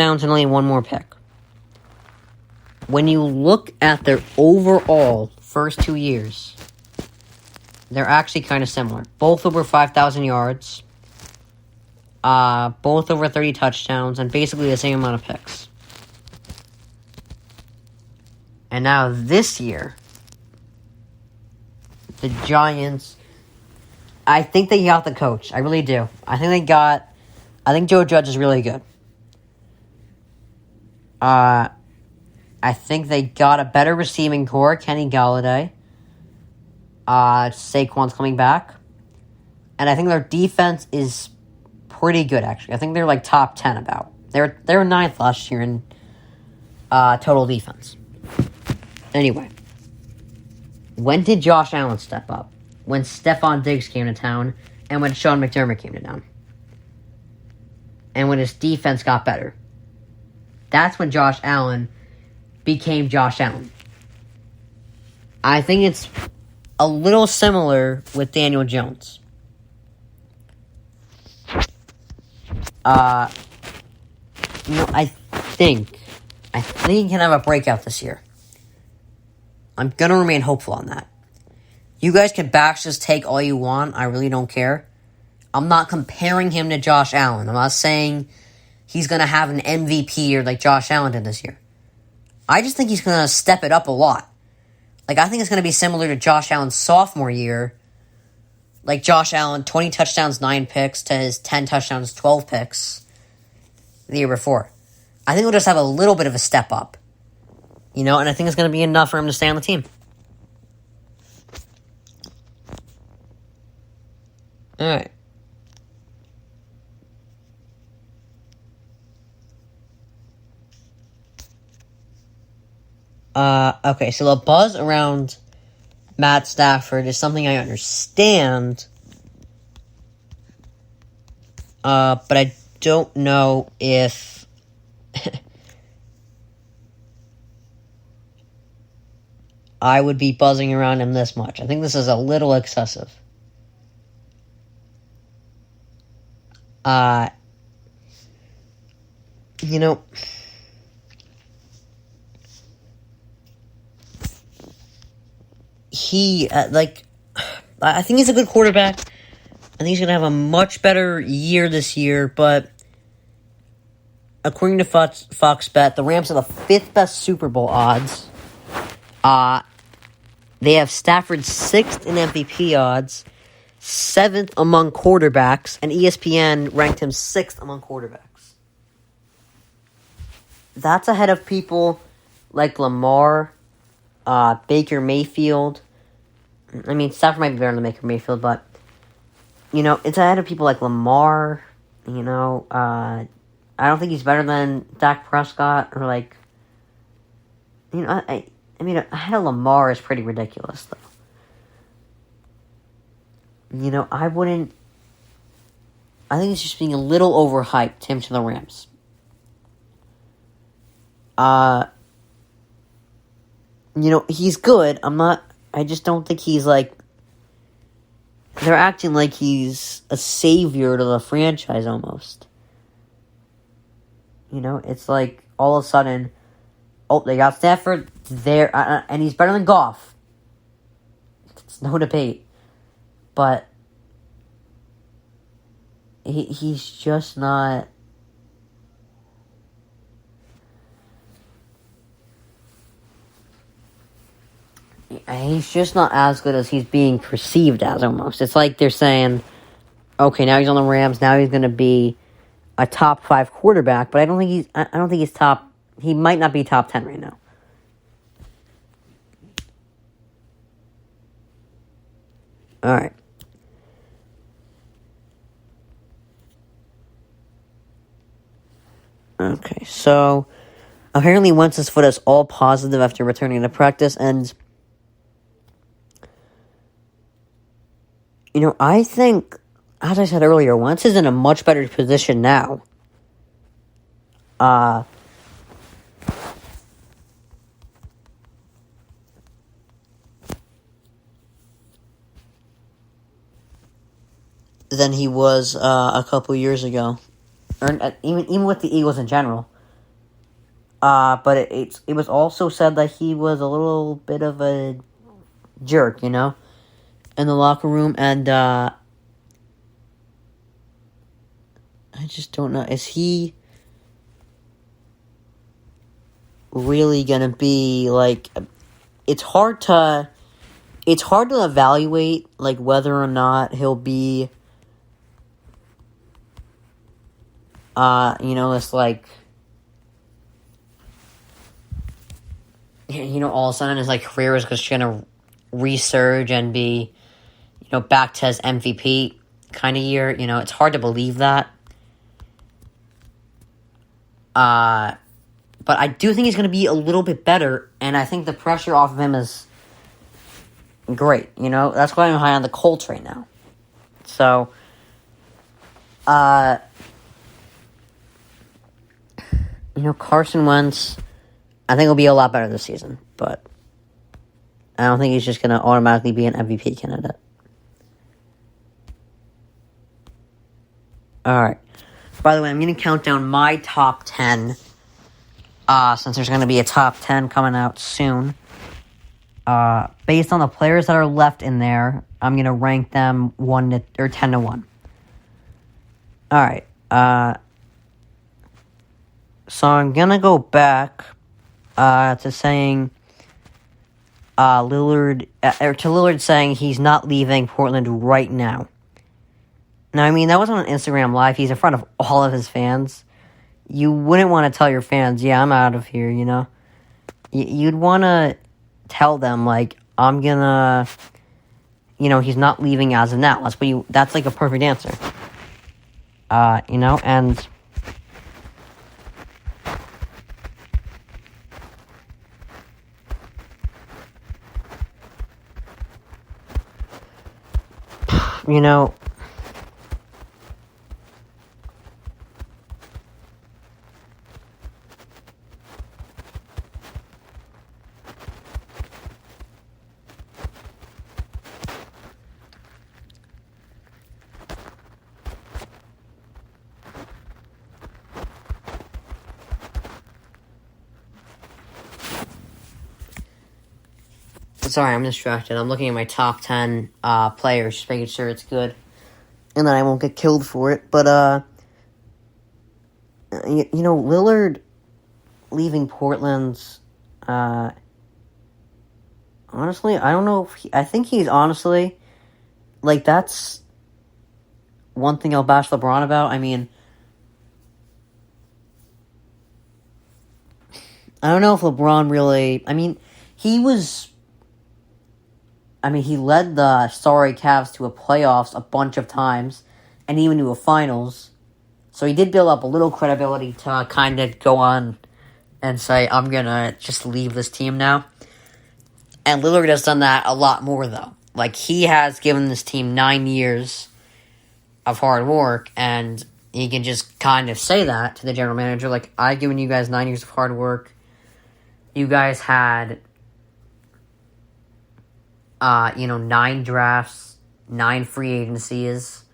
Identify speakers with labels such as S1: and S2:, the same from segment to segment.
S1: touchdowns and only one more pick. When you look at their overall first 2 years, they're actually kind of similar. Both over 5,000 yards, both over 30 touchdowns, and basically the same amount of picks. And now this year, the Giants, I think they got the coach. I really do. I think Joe Judge is really good. I think they got a better receiving core. Kenny Golladay. Saquon's coming back. And I think their defense is pretty good, actually. I think they're like top 10 about. They were 9th last year in total defense. Anyway. When did Josh Allen step up? When Stephon Diggs came to town and when Sean McDermott came to town. And when his defense got better. That's when Josh Allen became Josh Allen. I think it's a little similar with Daniel Jones. I think he can have a breakout this year. I'm going to remain hopeful on that. You guys can bash this take all you want. I really don't care. I'm not comparing him to Josh Allen. I'm not saying he's going to have an MVP year like Josh Allen did this year. I just think he's going to step it up a lot. Like, I think it's going to be similar to Josh Allen's sophomore year. Like Josh Allen, 20 touchdowns, 9 picks, to his 10 touchdowns, 12 picks the year before. I think he'll just have a little bit of a step up. And I think it's going to be enough for him to stay on the team. Alright. Okay, so the buzz around Matt Stafford is something I understand. But I don't know if I would be buzzing around him this much. I think this is a little excessive. I think he's a good quarterback. I think he's going to have a much better year this year, but according to Fox Bet, the Rams are the 5th best Super Bowl odds. They have Stafford 6th in MVP odds, 7th among quarterbacks, and ESPN ranked him 6th among quarterbacks. That's ahead of people like Lamar, Baker Mayfield. I mean, Stafford might be better than Baker Mayfield, but, it's ahead of people like Lamar, I don't think he's better than Dak Prescott, or ahead of Lamar is pretty ridiculous, though. I think it's just being a little overhyped, him to the Rams. He's good. I just don't think he's they're acting like he's a savior to the franchise almost. It's like all of a sudden, they got Stafford there, and he's better than Goff. It's no debate. But he's just not. He's just not as good as he's being perceived as, almost. It's like they're saying, okay, now he's on the Rams, now he's going to be a top 5 quarterback, but I don't think he's top. He might not be top 10 right now. All right. Okay, so apparently Wentz's foot is all positive after returning to practice, and I think, as I said earlier, Wentz is in a much better position now. Than he was a couple years ago. Or even with the Eagles in general. But it was also said that he was a little bit of a jerk, in the locker room, and I just don't know. Is he really gonna be like? It's hard to evaluate like whether or not he'll be, it's like, all of a sudden his like career is just gonna resurge and be, back to his MVP kind of year. It's hard to believe that. But I do think he's going to be a little bit better, and I think the pressure off of him is great. That's why I'm high on the Colts right now. So, Carson Wentz, I think will be a lot better this season, but I don't think he's just going to automatically be an MVP candidate. All right. By the way, I'm going to count down my top 10, since there's going to be a top 10 coming out soon. Based on the players that are left in there, I'm going to rank them 10 to 1. All right. So I'm going to go back to saying Lillard saying he's not leaving Portland right now. Now, I mean, that was on Instagram Live. He's in front of all of his fans. You wouldn't want to tell your fans, yeah, I'm out of here, You'd want to tell them, like, I'm gonna, he's not leaving as of now. That's like a perfect answer. And sorry, I'm distracted. I'm looking at my top 10 players, just making sure it's good. And then I won't get killed for it. But, Lillard leaving Portland's, honestly, I don't know if I think he's honestly, like, that's one thing I'll bash LeBron about. I mean, I don't know if LeBron really, he led the sorry Cavs to a playoffs a bunch of times, and even to a finals. So he did build up a little credibility to kind of go on and say, I'm going to just leave this team now. And Lillard has done that a lot more, though. Like, he has given this team 9 years of hard work, and he can just kind of say that to the general manager. Like, I've given you guys 9 years of hard work. You guys had 9 drafts, 9 free agencies.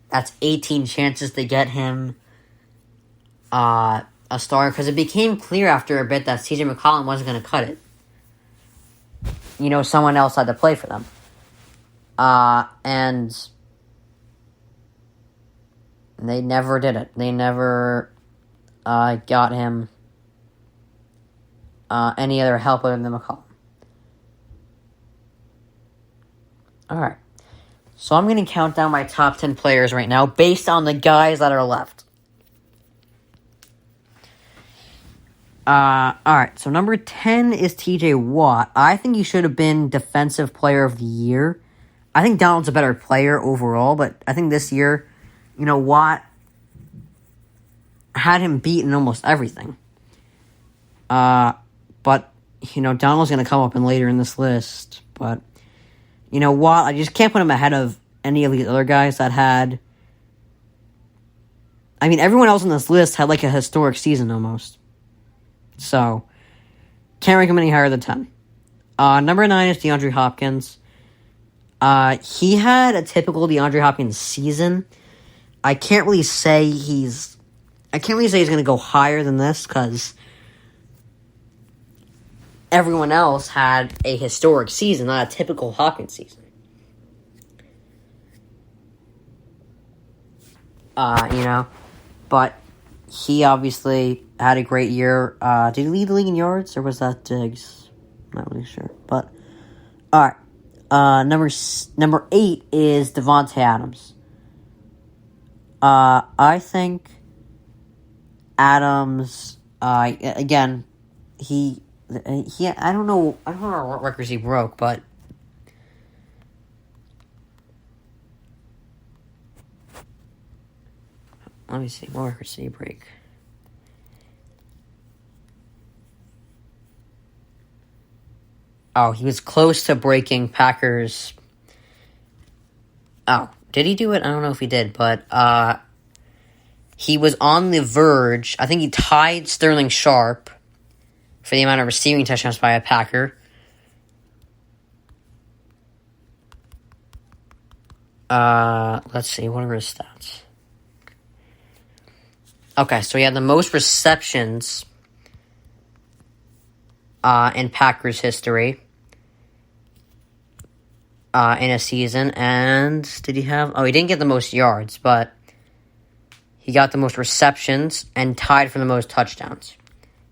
S1: That's 18 chances to get him a star, because it became clear after a bit that CJ McCollum wasn't going to cut it. Someone else had to play for them. And they never did it. They never got him any other help other than McCollum. Alright. So I'm going to count down my top 10 players right now based on the guys that are left. Alright, so number 10 is TJ Watt. I think he should have been Defensive Player of the Year. I think Donald's a better player overall, but I think this year, Watt had him beat in almost everything. But, Donald's going to come up in later in this list, but Watt, I just can't put him ahead of any of these other guys that had... everyone else on this list had, like, a historic season almost. So, can't rank him any higher than 10. Number 9 is DeAndre Hopkins. He had a typical DeAndre Hopkins season. I can't really say he's going to go higher than this, because everyone else had a historic season, not a typical Hopkins season. But he obviously had a great year. Did he lead the league in yards, or was that Diggs? I'm not really sure. But, all right. Number 8 is Davante Adams. I think Adams, again, he, I don't know what records he broke, but let me see, what records did he break? Oh, he was close to breaking Packers. Oh, did he do it? I don't know if he did, but he was on the verge. I think he tied Sterling Sharp for the amount of receiving touchdowns by a Packer. Let's see, what are his stats? Okay, so he had the most receptions in Packers history in a season. And did he have... Oh, he didn't get the most yards, but he got the most receptions and tied for the most touchdowns.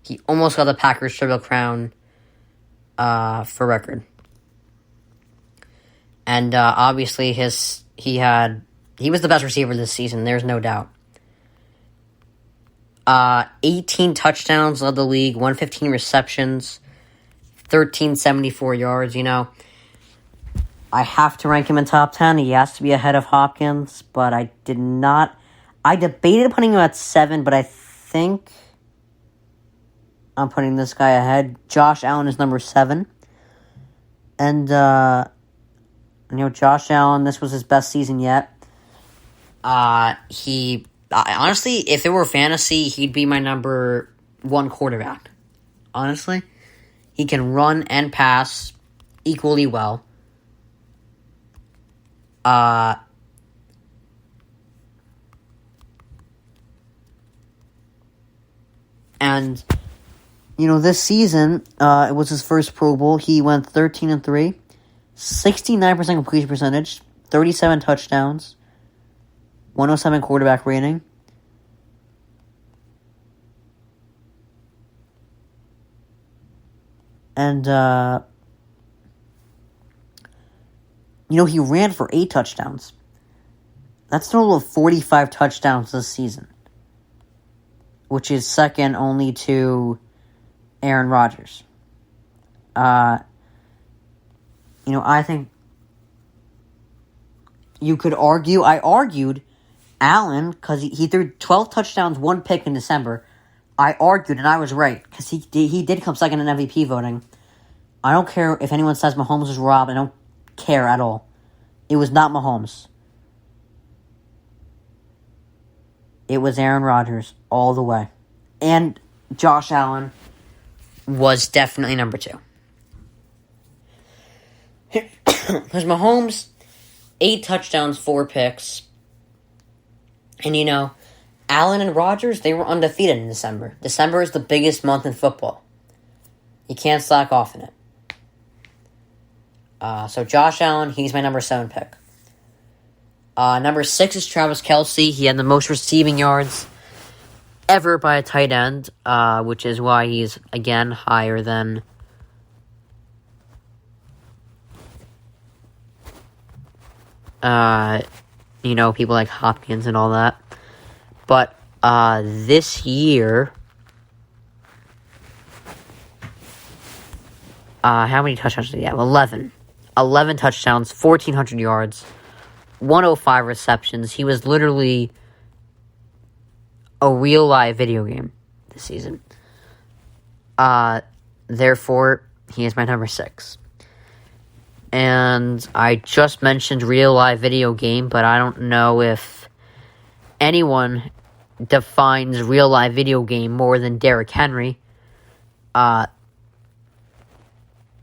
S1: He almost got the Packers Triple Crown for record. And obviously he was the best receiver this season, there's no doubt. 18 touchdowns, led the league, 115 receptions, 1,374 yards, I have to rank him in top 10. He has to be ahead of Hopkins, but I did not... I debated putting him at 7, but I think I'm putting this guy ahead. Josh Allen is number 7. And, Josh Allen, this was his best season yet. Honestly, if it were fantasy, he'd be my number 1 quarterback. Honestly. He can run and pass equally well. And, this season, it was his first Pro Bowl. He went 13-3, 69% completion percentage, 37 touchdowns, 107 quarterback rating. And, he ran for 8 touchdowns. That's a total of 45 touchdowns this season, which is second only to Aaron Rodgers. I think you could argue, I argued Allen, because he threw 12 touchdowns, 1 pick in December. I argued, and I was right, because he did come second in MVP voting. I don't care if anyone says Mahomes was robbed. I don't care at all. It was not Mahomes. It was Aaron Rodgers all the way. And Josh Allen was definitely number 2. Because Mahomes, 8 touchdowns, 4 picks. And, Allen and Rodgers, they were undefeated in December. December is the biggest month in football. You can't slack off in it. So Josh Allen, he's my number 7 pick. Number 6 is Travis Kelce. He had the most receiving yards ever by a tight end, which is why he's, again, higher than people like Hopkins and all that. But this year, how many touchdowns did he have? 11. 11 touchdowns, 1,400 yards, 105 receptions. He was literally a real live video game this season. Therefore, he is my number 6. And I just mentioned real live video game, but I don't know if anyone defines real live video game more than Derrick Henry.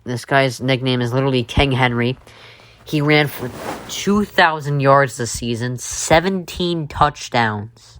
S1: This guy's nickname is literally King Henry. He ran for 2,000 yards this season, 17 touchdowns.